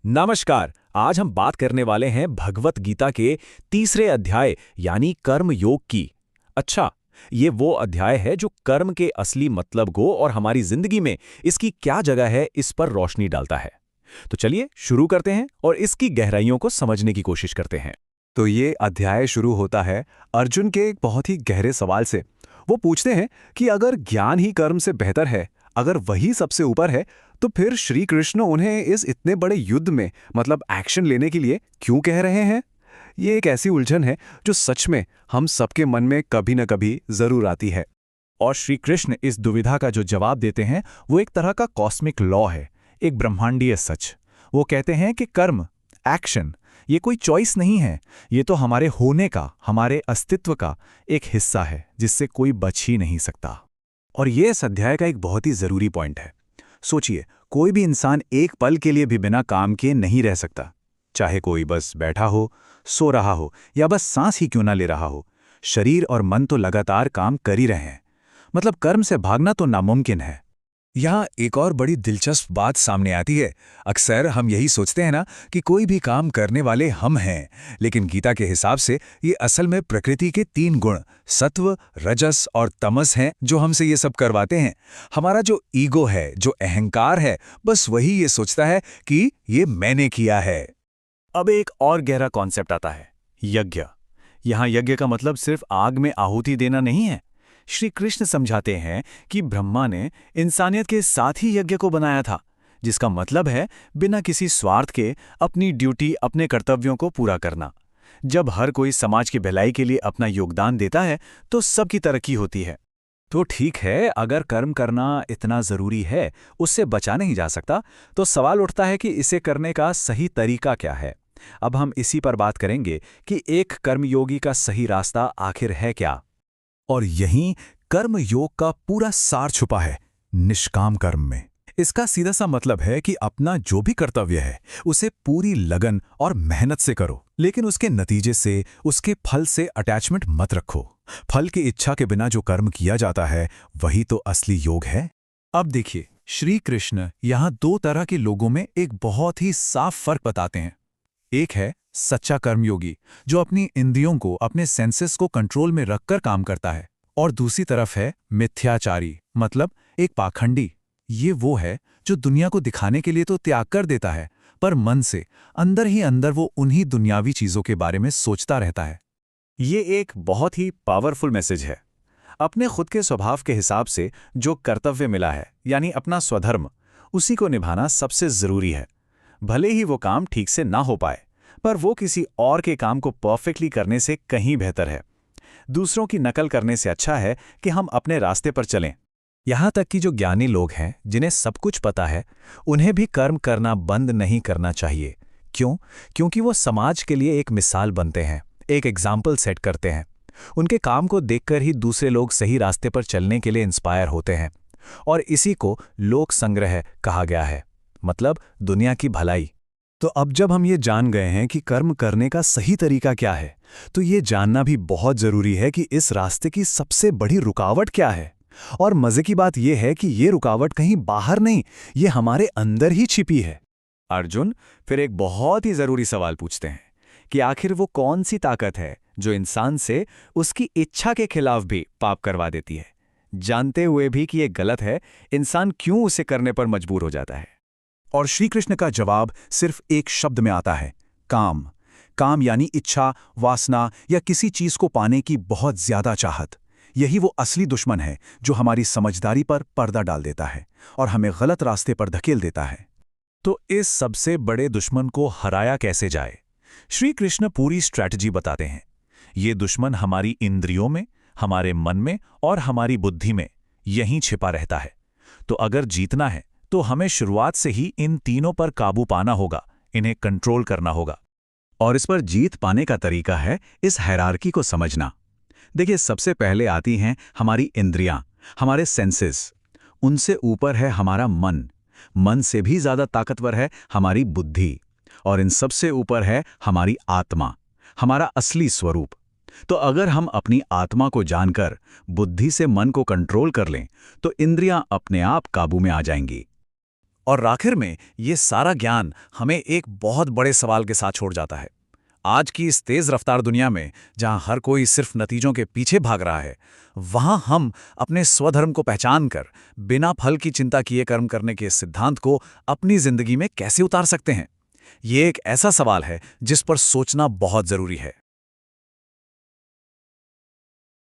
नमस्कार। आज हम बात करने वाले हैं भगवत गीता के तीसरे अध्याय यानी कर्म योग की। अच्छा, ये वो अध्याय है जो कर्म के असली मतलब को और हमारी जिंदगी में इसकी क्या जगह है इस पर रोशनी डालता है। तो चलिए शुरू करते हैं और इसकी गहराइयों को समझने की कोशिश करते हैं। तो ये अध्याय शुरू होता है अर्जुन के एक बहुत ही गहरे सवाल से। वो पूछते हैं कि अगर ज्ञान ही कर्म से बेहतर है, अगर वही सबसे ऊपर है, तो फिर श्री कृष्ण उन्हें इस इतने बड़े युद्ध में मतलब एक्शन लेने के लिए क्यों कह रहे हैं। ये एक ऐसी उलझन है जो सच में हम सबके मन में कभी न कभी जरूर आती है। और श्री कृष्ण इस दुविधा का जो जवाब देते हैं वो एक तरह का कॉस्मिक लॉ है, एक ब्रह्मांडीय सच। वो कहते हैं कि कर्म, एक्शन, ये कोई चॉइस नहीं है, ये तो हमारे होने का, हमारे अस्तित्व का एक हिस्सा है जिससे कोई बच ही नहीं सकता। और ये इस अध्याय का एक बहुत ही जरूरी पॉइंट है। सोचिए, कोई भी इंसान एक पल के लिए भी बिना काम किए नहीं रह सकता। चाहे कोई बस बैठा हो, सो रहा हो या बस सांस ही क्यों ना ले रहा हो, शरीर और मन तो लगातार काम कर ही रहे हैं। मतलब कर्म से भागना तो नामुमकिन है। यहाँ एक और बड़ी दिलचस्प बात सामने आती है। अक्सर हम यही सोचते हैं ना कि कोई भी काम करने वाले हम हैं, लेकिन गीता के हिसाब से ये असल में प्रकृति के 3 गुण सत्व, रजस और तमस हैं जो हमसे ये सब करवाते हैं। हमारा जो ईगो है, जो अहंकार है, बस वही ये सोचता है कि ये मैंने किया है। अब एक और गहरा कॉन्सेप्ट आता है, यज्ञ। यहाँ यज्ञ का मतलब सिर्फ आग में आहुति देना नहीं है। श्री कृष्ण समझाते हैं कि ब्रह्मा ने इंसानियत के साथ ही यज्ञ को बनाया था, जिसका मतलब है बिना किसी स्वार्थ के अपनी ड्यूटी, अपने कर्तव्यों को पूरा करना। जब हर कोई समाज की भलाई के लिए अपना योगदान देता है तो सबकी तरक्की होती है। तो ठीक है, अगर कर्म करना इतना जरूरी है, उससे बचा नहीं जा सकता, तो सवाल उठता है कि इसे करने का सही तरीका क्या है। अब हम इसी पर बात करेंगे कि एक कर्मयोगी का सही रास्ता आखिर है क्या। और यहीं कर्म योग का पूरा सार छुपा है, निष्काम कर्म में। इसका सीधा सा मतलब है कि अपना जो भी कर्तव्य है उसे पूरी लगन और मेहनत से करो, लेकिन उसके नतीजे से, उसके फल से अटैचमेंट मत रखो। फल की इच्छा के बिना जो कर्म किया जाता है वही तो असली योग है। अब देखिए, श्री कृष्ण यहाँ 2 तरह के लोगों में एक बहुत ही साफ फर्क बताते हैं। एक है सच्चा कर्मयोगी जो अपनी इंद्रियों को, अपने सेंसेस को कंट्रोल में रखकर काम करता है, और दूसरी तरफ है मिथ्याचारी, मतलब एक पाखंडी। ये वो है जो दुनिया को दिखाने के लिए तो त्याग कर देता है, पर मन से अंदर ही अंदर वो उन्हीं दुनियावी चीजों के बारे में सोचता रहता है। ये एक बहुत ही पावरफुल मैसेज है। अपने खुद के स्वभाव के हिसाब से जो कर्तव्य मिला है, यानी अपना स्वधर्म, उसी को निभाना सबसे जरूरी है। भले ही वो काम ठीक से ना हो पाए, पर वो किसी और के काम को परफेक्टली करने से कहीं बेहतर है। दूसरों की नकल करने से अच्छा है कि हम अपने रास्ते पर चलें। यहाँ तक कि जो ज्ञानी लोग हैं, जिन्हें सब कुछ पता है, उन्हें भी कर्म करना बंद नहीं करना चाहिए। क्यों? क्योंकि वो समाज के लिए एक मिसाल बनते हैं, एक एग्जाम्पल सेट करते हैं। उनके काम को देखकर ही दूसरे लोग सही रास्ते पर चलने के लिए इंस्पायर होते हैं। और इसी को लोक संग्रह कहा गया है, मतलब दुनिया की भलाई। तो अब जब हम ये जान गए हैं कि कर्म करने का सही तरीका क्या है, तो ये जानना भी बहुत जरूरी है कि इस रास्ते की सबसे बड़ी रुकावट क्या है। और मजे की बात यह है कि ये रुकावट कहीं बाहर नहीं, ये हमारे अंदर ही छिपी है। अर्जुन फिर एक बहुत ही जरूरी सवाल पूछते हैं कि आखिर वो कौन सी ताकत है जो इंसान से उसकी इच्छा के खिलाफ भी पाप करवा देती है। जानते हुए भी कि ये गलत है, इंसान क्यों उसे करने पर मजबूर हो जाता है। और श्री कृष्ण का जवाब सिर्फ एक शब्द में आता है, काम। काम यानी इच्छा, वासना या किसी चीज को पाने की बहुत ज्यादा चाहत। यही वो असली दुश्मन है जो हमारी समझदारी पर पर्दा डाल देता है और हमें गलत रास्ते पर धकेल देता है। तो इस सबसे बड़े दुश्मन को हराया कैसे जाए? श्री कृष्ण पूरी स्ट्रैटेजी बताते हैं। ये दुश्मन हमारी इंद्रियों में, हमारे मन में और हमारी बुद्धि में यहीं छिपा रहता है। तो अगर जीतना है तो हमें शुरुआत से ही इन तीनों पर काबू पाना होगा, इन्हें कंट्रोल करना होगा। और इस पर जीत पाने का तरीका है इस हायरार्की को समझना। देखिए, सबसे पहले आती हैं हमारी इंद्रियां, हमारे सेंसेस। उनसे ऊपर है हमारा मन। मन से भी ज्यादा ताकतवर है हमारी बुद्धि। और इन सबसे ऊपर है हमारी आत्मा, हमारा असली स्वरूप। तो अगर हम अपनी आत्मा को जानकर बुद्धि से मन को कंट्रोल कर लें तो इंद्रियां अपने आप काबू में आ जाएंगी। और आखिर में ये सारा ज्ञान हमें एक बहुत बड़े सवाल के साथ छोड़ जाता है। आज की इस तेज रफ्तार दुनिया में जहां हर कोई सिर्फ नतीजों के पीछे भाग रहा है, वहां हम अपने स्वधर्म को पहचान कर बिना फल की चिंता किए कर्म करने के इस सिद्धांत को अपनी जिंदगी में कैसे उतार सकते हैं? ये एक ऐसा सवाल है जिस पर सोचना बहुत जरूरी है।